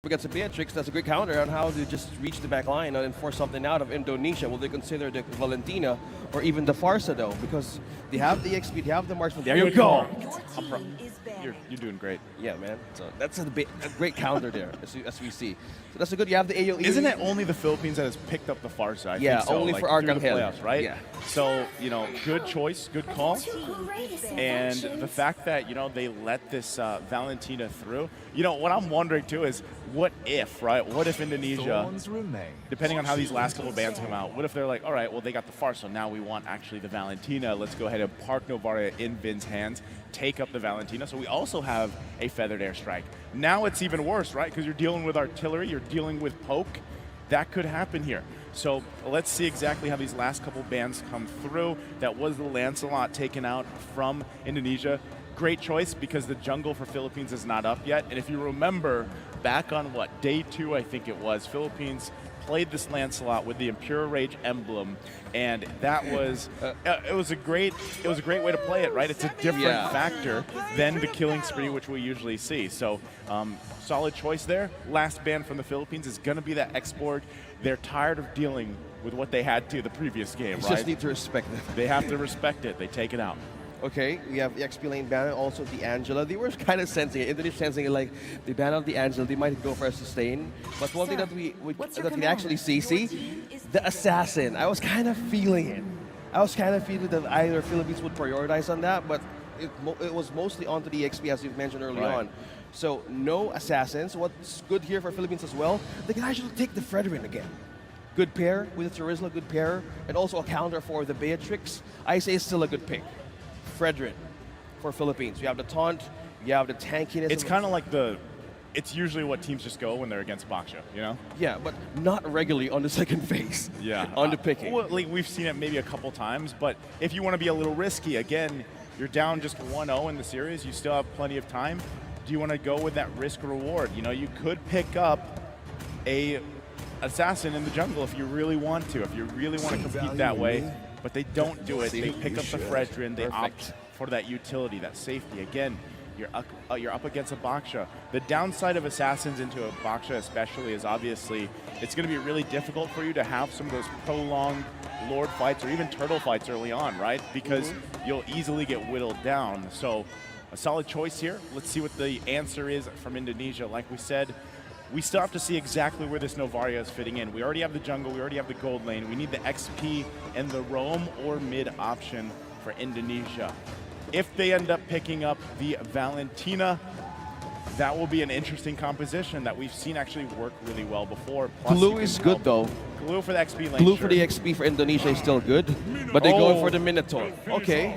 against a Beatrix, that's a great counter on how to just reach the back line and force something out of Indonesia. Will they consider the Valentina or even the Farsa though? Because they have the XP, they have the marksman. There you go. You're doing great. Yeah, man. So that's a great counter there, as we see. So that's a good. You have the AOE. Isn't it only the Philippines that has picked up the Farsa? I Yeah, think so, only like, for through the Arcangel. playoffs, right? Yeah. So, good choice, good call. And the fact that, they let this Valentina through, what I'm wondering too is, what if, right? What if Indonesia, depending on how these last couple bands come out, what if they're like, all right, well, they got the Farsa, now we want actually the Valentina. Let's go ahead and park Novaria in Vin's hands, take up the Valentina. So we also have a feathered airstrike. Now it's even worse, right? Because you're dealing with artillery, you're dealing with poke. That could happen here. So let's see exactly how these last couple bands come through. That was the Lancelot taken out from Indonesia. Great choice because the jungle for Philippines is not up yet. And if you remember, back on day 2, I think it was, Philippines played this Lancelot with the Imperial Rage emblem, and that was it was a great way to play it, right? It's a different factor than the killing spree which we usually see. So solid choice there. Last ban from the Philippines is going to be that X-Borg. They're tired of dealing with what they had to the previous game, right? Just need to respect it. They have to respect it. They take it out. Okay, we have the XP lane ban, also the Angela. They were kind of sensing it. Indonesia sensing it, like they ban out the Angela, they might go for a sustain. But one thing that we actually see, the assassin. I was kind of feeling it. I was kind of feeling that either Philippines would prioritize on that, but it was mostly onto the XP as you've mentioned early on. So no assassins. What's good here for Philippines as well, they can actually take the Fredrin again. Good pair with the Charisla, good pair, and also a counter for the Beatrix. I say it's still a good pick. Fredrin for Philippines. You have the taunt, you have the tankiness. It's kind of like it's usually what teams just go when they're against Baksha, Yeah, but not regularly on the second phase. Yeah. On the picking. Well, like, we've seen it maybe a couple times, but if you want to be a little risky, again, you're down just 1-0 in the series, you still have plenty of time. Do you want to go with that risk reward? You could pick up a assassin in the jungle if you really want to, if you really want to compete that way. But they don't do it. They pick up the Fredrin. They opt for that utility, that safety. Again, you're up against a Baksha. The downside of assassins into a Baksha especially is obviously it's going to be really difficult for you to have some of those prolonged Lord fights or even Turtle fights early on, right? Because you'll easily get whittled down. So a solid choice here. Let's see what the answer is from Indonesia. Like we said, we still have to see exactly where this Novaria is fitting in. We already have the jungle, we already have the gold lane. We need the XP and the roam or mid option for Indonesia. If they end up picking up the Valentina, that will be an interesting composition that we've seen actually work really well before. Plus Glue is good though. Glue for the XP lane. Glue for the XP for Indonesia is still good, but they go for the Minotaur. Okay,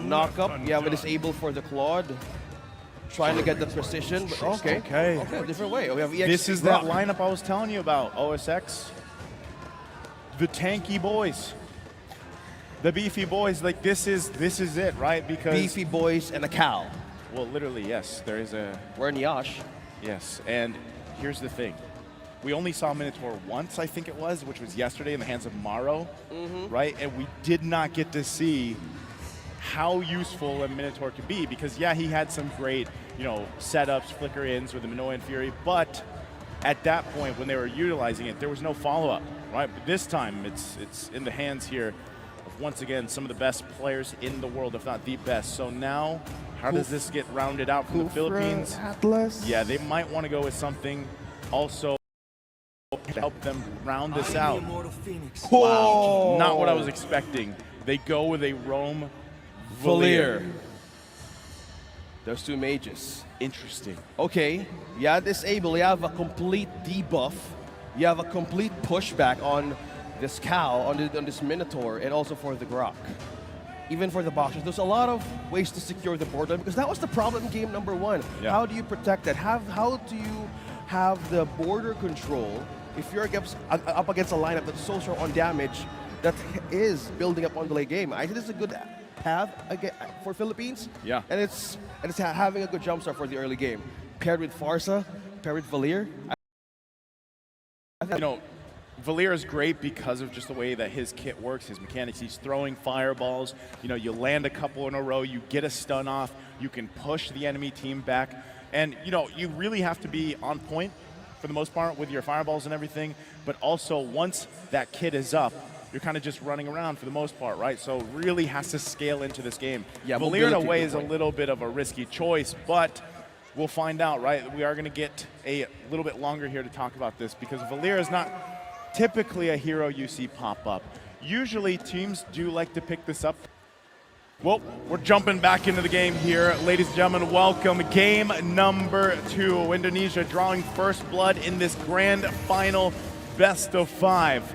knock up, you have a disable for the Claude. Trying to get the precision, but okay, different way. We have EX this is that lineup I was telling you about, OSX. The tanky boys. The beefy boys, like this is it, right? Because beefy boys and a cow. Well, literally, yes. There is a... We're in Yash. Yes, and here's the thing. We only saw Minotaur once, I think it was, which was yesterday in the hands of Maro, right? And we did not get to see how useful a Minotaur could be because, yeah, he had some great, setups, flicker-ins with the Minoan Fury, but at that point when they were utilizing it, there was no follow-up, right? But this time, it's in the hands here of, once again, some of the best players in the world, if not the best. So now, how does this get rounded out from the Philippines? Atlas. Yeah, they might want to go with something also to help them round this out. Wow, not what I was expecting. They go with a roam Valier. There's 2 mages. Interesting. Okay, yeah, disable. You have a complete debuff. You have a complete pushback on this cow, on this Minotaur, and also for the Grok. Even for the boxers, there's a lot of ways to secure the border because that was the problem in game number 1. Yeah. How do you protect that? How do you have the border control if you're up against a lineup that's so short on damage that is building up on the late game? I think this is a good path for Philippines. Yeah. And it's having a good jump start for the early game. Paired with Farsa, paired with Valier. Valier is great because of just the way that his kit works, his mechanics. He's throwing fireballs. You land a couple in a row, you get a stun off, you can push the enemy team back. And, you really have to be on point for the most part with your fireballs and everything, but also once that kit is up, you're kind of just running around for the most part, right? So really has to scale into this game. Yeah, Valier in a way good is a point. little bit of a risky choice, but we'll find out, right? We are going to get a little bit longer here to talk about this because Valier is not typically a hero you see pop up. Usually teams do like to pick this up. Well, we're jumping back into the game here. Ladies and gentlemen, welcome. Game number 2. Indonesia drawing first blood in this grand final best of 5.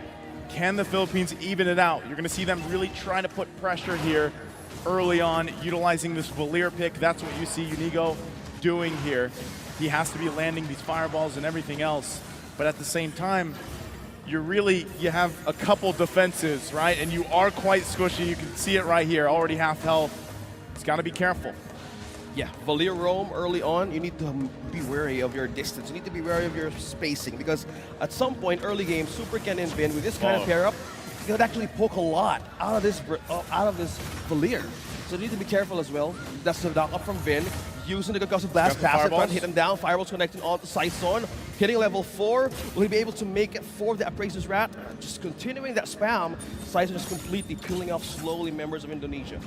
Can the Philippines even it out? You're going to see them really trying to put pressure here early on, utilizing this Valier pick. That's what you see Unigo doing here. He has to be landing these fireballs and everything else. But at the same time, you have a couple defenses, right? And you are quite squishy. You can see it right here, already half health. It's got to be careful. Yeah, Valier roam early on, you need to be wary of your distance. You need to be wary of your spacing because at some point early game, Super Ken and Vin with this kind of pair up, you could actually poke a lot out of this Valier. So you need to be careful as well. That's the knock up from Vin. Using the concussive blast, pass it, front, hit him down. Fireballs connecting onto Saison. Hitting level 4. Will he be able to make it for the Appraiser's Rat? Just continuing that spam. Saison is completely peeling off slowly members of Indonesia.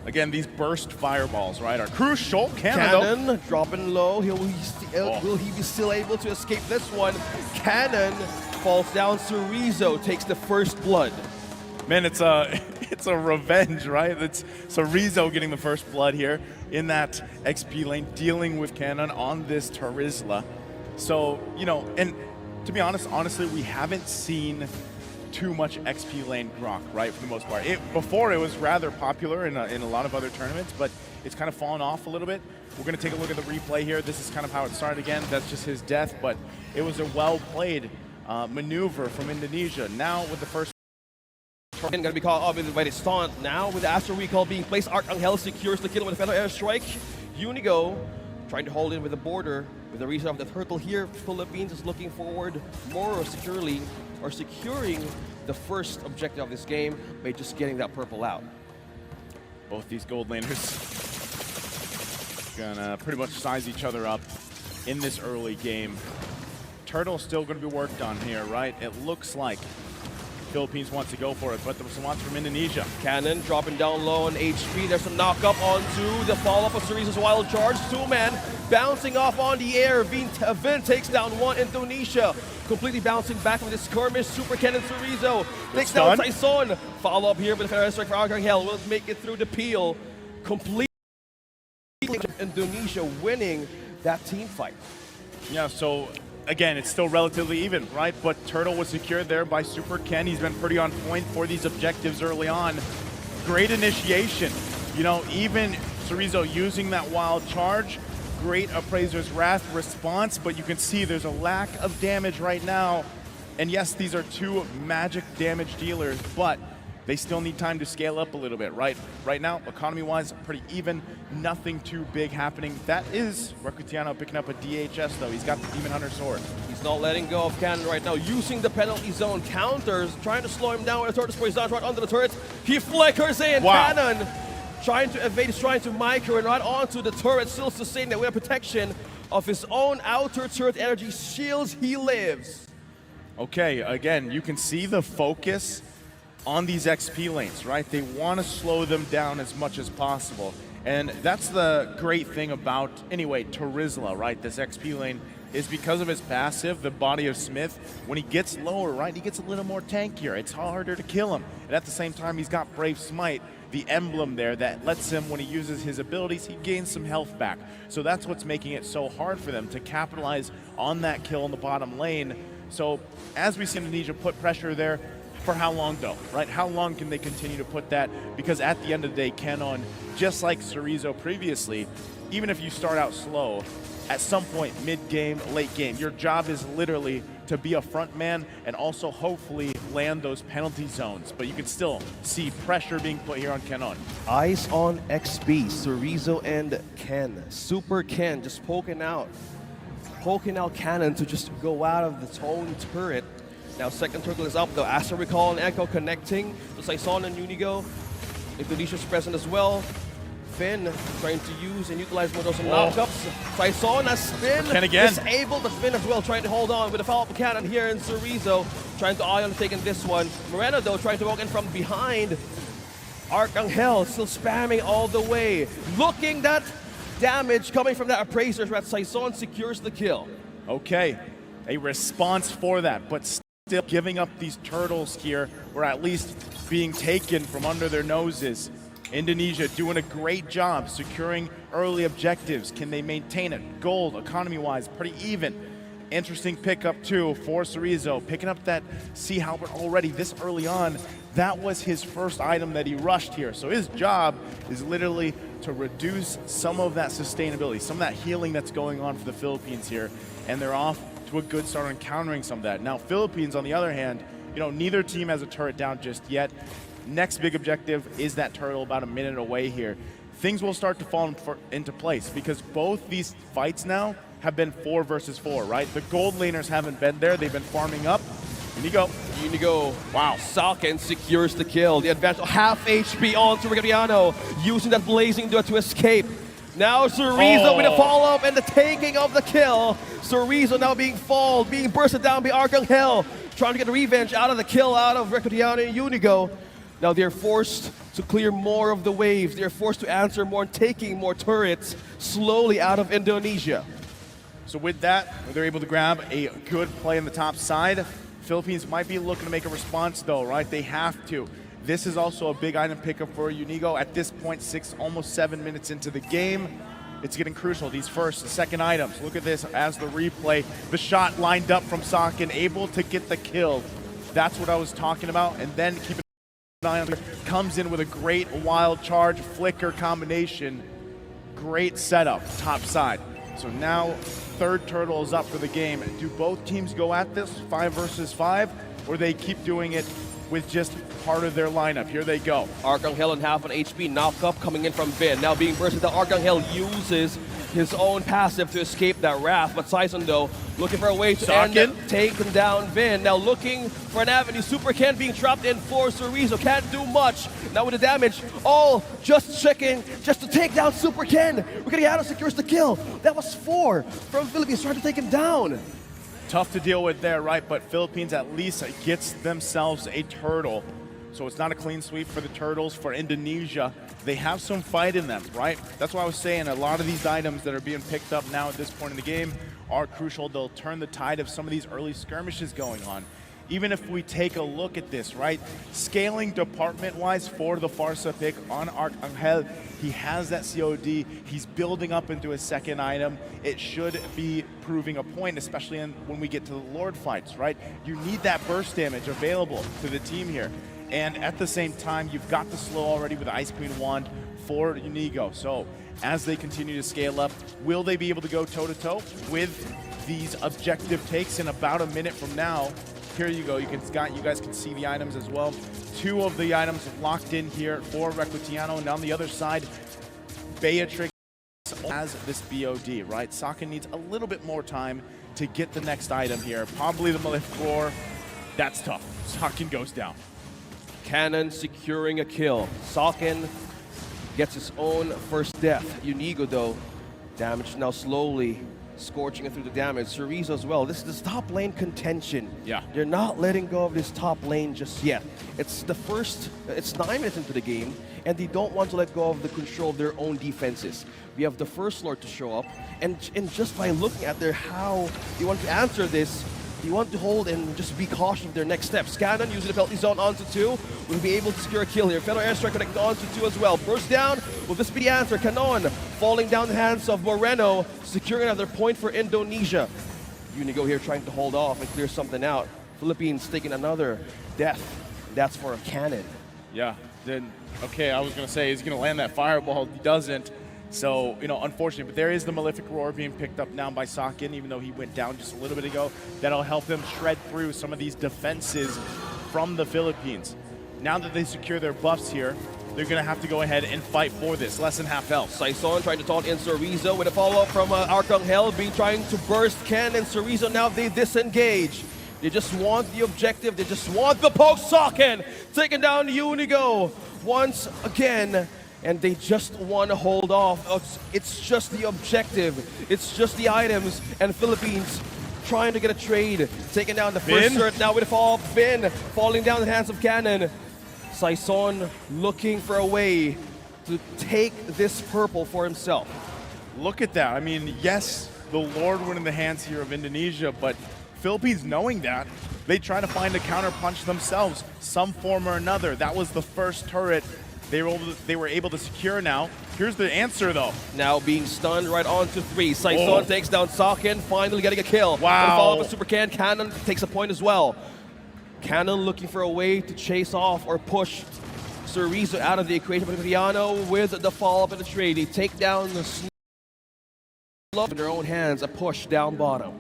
Again, these burst fireballs, right, are crucial. Cannon dropping low. Will he be still able to escape this one? Cannon falls down. Cerezo takes the first blood. Man, it's a revenge, right? It's Cerezo getting the first blood here in that XP lane, dealing with Cannon on this Tarizla. So, you know, and to be honest, honestly, we haven't seen too much XP lane grok, right, for the most part. Before it was rather popular in a lot of other tournaments, but it's kind of fallen off a little bit. We're going to take a look at the replay here. This is kind of how it started again. That's just his death, but it was a well-played maneuver from Indonesia. Now with the first Going to be called off by the stunt. Now with the Astro Recall being placed, Arcangel secures the kill with a Feather Airstrike. Unigo trying to hold in with the border. With the reason of the turtle here, Philippines is looking forward more securely or securing the first objective of this game by just getting that purple out. Both these gold laners gonna pretty much size each other up in this early game. Turtle's still gonna be worked on here, right? It looks like Philippines wants to go for it, but the response from Indonesia. Cannon dropping down low on HP. There's a knock up onto the follow-up of Cerezo's wild charge. Two-man bouncing off on the air. Vin takes down one. Indonesia completely bouncing back from the skirmish. Super Ken and Cerezo takes down Saison. Follow-up here with the Feather Strike for Arcangel. Will make it through the peel. Complete Indonesia winning that team fight. Yeah, so again, it's still relatively even, right? But Turtle was secured there by Super Ken. He's been pretty on point for these objectives early on. Great initiation. You know, even Cerezo using that wild charge. Great Appraiser's Wrath response, but you can see there's a lack of damage right now. And yes, these are two magic damage dealers, but they still need time to scale up a little bit, right? Right now, economy-wise, pretty even. Nothing too big happening. That is Rakutiano picking up a DHS, though. He's got the Demon Hunter sword. He's not letting go of Cannon right now. Using the penalty zone counters, trying to slow him down with the turret sprays down right under the turret. He flickers in. Wow. Cannon trying to evade, he's trying to micro and right onto the turret, still sustaining that with protection of his own outer turret energy shields. He lives. Okay, again, you can see the focus on these XP lanes, right? They want to slow them down as much as possible. And that's the great thing about, anyway, Tarizla, right? This XP lane is because of his passive, the Body of Smith. When he gets lower, right, he gets a little more tankier. It's harder to kill him. And at the same time, he's got Brave Smite, the emblem there that lets him, when he uses his abilities, he gains some health back. So that's what's making it so hard for them to capitalize on that kill in the bottom lane. So as we see Indonesia put pressure there, for how long though, right? How long can they continue to put that? Because at the end of the day, Cannon, just like Cerezo previously, even if you start out slow, at some point, mid-game, late game, your job is literally to be a front man and also hopefully land those penalty zones. But you can still see pressure being put here on Cannon. Eyes on XP, Cerezo and Ken. Super Ken just poking out Cannon to just go out of the own turret. Now second turtle is up though. Astro Recall and Echo connecting to Saison and Unigo. Indonesia's present as well. Finn trying to use and utilize more of some knockups. Saison has Finn Ken again. disabled, but Finn as well trying to hold on with a follow-up cannon here in Cerezo, trying to eye on taking this one. Moreno though trying to walk in from behind. Arcangel still spamming all the way. Looking that damage coming from that appraiser, that Saison secures the kill. Okay, a response for that, but still giving up these turtles here, or at least being taken from under their noses. Indonesia doing a great job securing early objectives. Can they maintain it? Gold, economy-wise, pretty even. Interesting pickup too for Cerezo, picking up that Sea Halberd already this early on. That was his first item that he rushed here. So his job is literally to reduce some of that sustainability, some of that healing that's going on for the Philippines here. And they're off to a good start on countering some of that. Now Philippines, on the other hand, you know, neither team has a turret down just yet. Next big objective is that turtle about a minute away here. Things will start to fall into place because both these fights now have been 4 versus 4, right? The gold laners haven't been there. They've been farming up. Unigo, wow. Salkin secures the kill. The advantage, half HP on Reggiano, using that blazing duet to escape. Now Cerezo with a follow-up and the taking of the kill. Cerezo now being followed, being bursted down by Arcangel, trying to get revenge out of the kill out of Reggiano and Unigo. Now they're forced to clear more of the waves. They're forced to answer more and taking more turrets slowly out of Indonesia. So with that, they're able to grab a good play on the top side. Philippines might be looking to make a response though, right? They have to. This is also a big item pickup for Unigo. At this point, almost 7 minutes into the game, it's getting crucial. These first and second items. Look at this as the replay. The shot lined up from Sakin, able to get the kill. That's what I was talking about. And then keep an eye on it. Comes in with a great wild charge, flicker combination. Great setup, top side. So now, third turtle is up for the game. Do both teams go at this 5 versus 5, or they keep doing it with just part of their lineup? Here they go. Arcangel and half an HP knock-up coming in from Vin. Now being bursted, the Arcangel uses his own passive to escape that Wrath, but Saison though looking for a way to end it, taking down Vin. Now looking for an avenue. Super Ken being trapped in for Cerezo, can't do much. Now with the damage, all just checking just to take down Super Ken. Reggiano secures the kill. That was 4 from Philippines trying to take him down. Tough to deal with there, right? But Philippines at least gets themselves a turtle. So it's not a clean sweep for the turtles. For Indonesia, they have some fight in them, right? That's why I was saying a lot of these items that are being picked up now at this point in the game are crucial. They'll turn the tide of some of these early skirmishes going on. Even if we take a look at this, right? Scaling department-wise for the Farsa pick on Arcangel, he has that COD. He's building up into his second item. It should be proving a point, especially when we get to the Lord fights, right? You need that burst damage available to the team here. And at the same time, you've got the slow already with the Ice Queen Wand for Unigo. So as they continue to scale up, will they be able to go toe-to-toe with these objective takes in about a minute from now? Here you go. You guys can see the items as well. 2 of the items locked in here for Reggiano, and on the other side, Beatrix has this BOD, right? Sakin needs a little bit more time to get the next item here. Probably the Malefic Roar. That's tough. Sakin goes down. Cannon securing a kill. Sakin gets his own first death. Unigo though, damage now slowly scorching it through the damage. Cerezo as well. This is this top lane contention. Yeah. They're not letting go of this top lane just yet. It's 9 minutes into the game, and they don't want to let go of the control of their own defenses. We have the First Lord to show up, and just by looking at how they want to answer this, they want to hold and just be cautious of their next steps. Cannon using the penalty zone onto 2 will be able to secure a kill here. Fellow airstrike connected onto 2 as well. Burst down, will this be the answer? Canon falling down the hands of Moreno, securing another point for Indonesia. Unigo here trying to hold off and clear something out. Philippines taking another death. That's for a Cannon. Yeah, then, okay, I was going to say, he's going to land that fireball. He doesn't. So, you know, unfortunate, but there is the Malefic Roar being picked up now by Sakin, even though he went down just a little bit ago. That'll help them shred through some of these defenses from the Philippines. Now that they secure their buffs here, they're going to have to go ahead and fight for this. Less than half health. Saison trying to taunt in Cerezo with a follow-up from Arcangel, being trying to burst Ken and Cerezo. Now they disengage. They just want the objective. They just want the poke. Sakin taking down Unigo once again. and they just want to hold off. It's just the objective. It's just the items, and Philippines trying to get a trade. Taking down the first turret now with a fall. Finn falling down in the hands of Cannon. Saison looking for a way to take this purple for himself. Look at that. I mean, yes, the Lord went in the hands here of Indonesia, but Philippines knowing that, they try to find a counterpunch themselves, some form or another. That was the first turret they were able to secure now. Here's the answer, though. Now being stunned right on to 3. Saison takes down Saken, finally getting a kill. Wow. Follow up with Super Cannon takes a point as well. Cannon looking for a way to chase off or push Cerezo out of the equation, but Riano with the follow-up in the trade. They take down the Snow in their own hands, a push down bottom.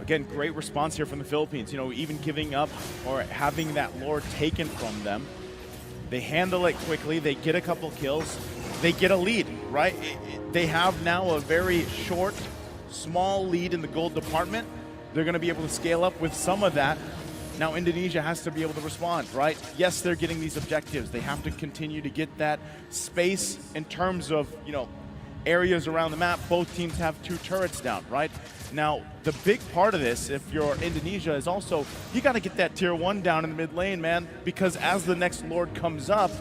Again, great response here from the Philippines. You know, even giving up or having that Lord taken from them. They handle it quickly, they get a couple kills, they get a lead, right? They have now a very short, small lead in the gold department. They're going to be able to scale up with some of that. Now Indonesia has to be able to respond, right? Yes, they're getting these objectives. They have to continue to get that space in terms of, you know, areas around the map. Both teams have 2 turrets down, right? Now, the big part of this, if you're Indonesia, is also you got to get that tier 1 down in the mid lane, man, because as the next Lord comes up,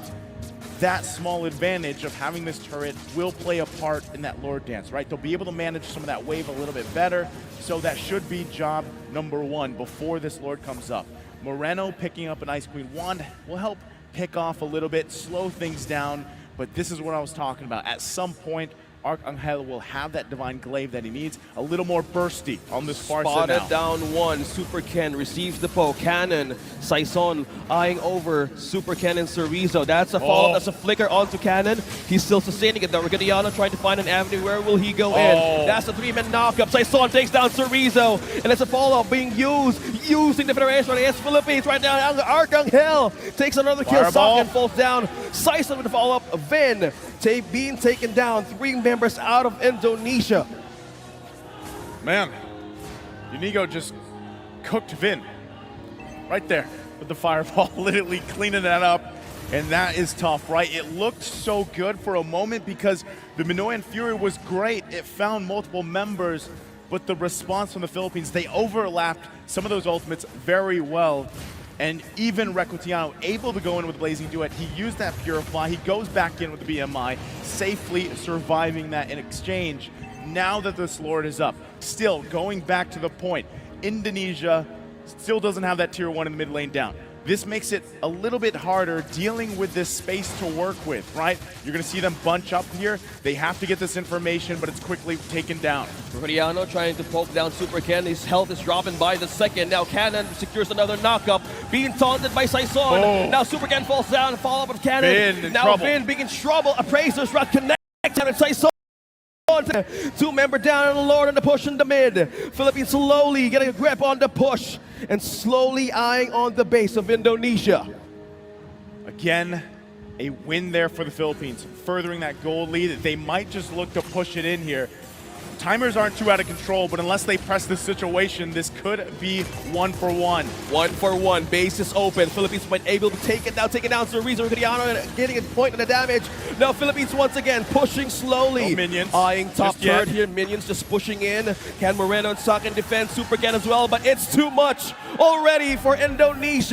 that small advantage of having this turret will play a part in that Lord dance, right? They'll be able to manage some of that wave a little bit better, so that should be job number 1 before this Lord comes up. Moreno picking up an Ice Queen wand will help pick off a little bit, slow things down, but this is what I was talking about. At some point, Arcangel will have that Divine Glaive that he needs, a little more bursty on this Sparsa now. Spotted down 1, Super Ken receives the poke. Cannon, Saison eyeing over Super Ken and Cerezo. That's a follow-up, that's a flicker onto Cannon. He's still sustaining it though. Regadiano trying to find an avenue. Where will he go in? That's a 3-man knockup. Saison takes down Cerezo, and it's a follow-up being using the Federation against Philippines right now. Arcangel takes another kill. Socken falls down. Saison with the follow-up. Vin being taken down. 3 members out of Indonesia. Man, Unigo just cooked Vin right there with the fireball, literally cleaning that up, and that is tough, right? It looked so good for a moment because the Minoan Fury was great. It found multiple members, but the response from the Philippines, they overlapped some of those ultimates very well. And even Recutiano able to go in with Blazing Duet. He used that Purify. He goes back in with the BMI, safely surviving that in exchange. Now that this Lord is up, still going back to the point, Indonesia still doesn't have that tier 1 in the mid lane down. This makes it a little bit harder dealing with this space to work with, right? You're going to see them bunch up here. They have to get this information, but it's quickly taken down. Riano trying to poke down Super Ken. His health is dropping by the second. Now Cannon secures another knockup, being taunted by Saison. Now Super Ken falls down, follow-up of Cannon. Now Vin being in trouble. Appraiser's Rock connect, and Saison. 2-member down on the Lord and the push in the mid. Philippines slowly getting a grip on the push and slowly eyeing on the base of Indonesia. Again, a win there for the Philippines, furthering that goal lead. They might just look to push it in here. Timers aren't too out of control, but unless they press this situation, this could be 1 for 1. 1 for 1, base is open. Philippines might able to take it down Cerezo. Regadiano getting a point on the damage. Now Philippines once again pushing slowly. No minions. Eyeing top third here, minions just pushing in. Can Moreno and Saken defend Super Ken as well, but it's too much already for Indonesia.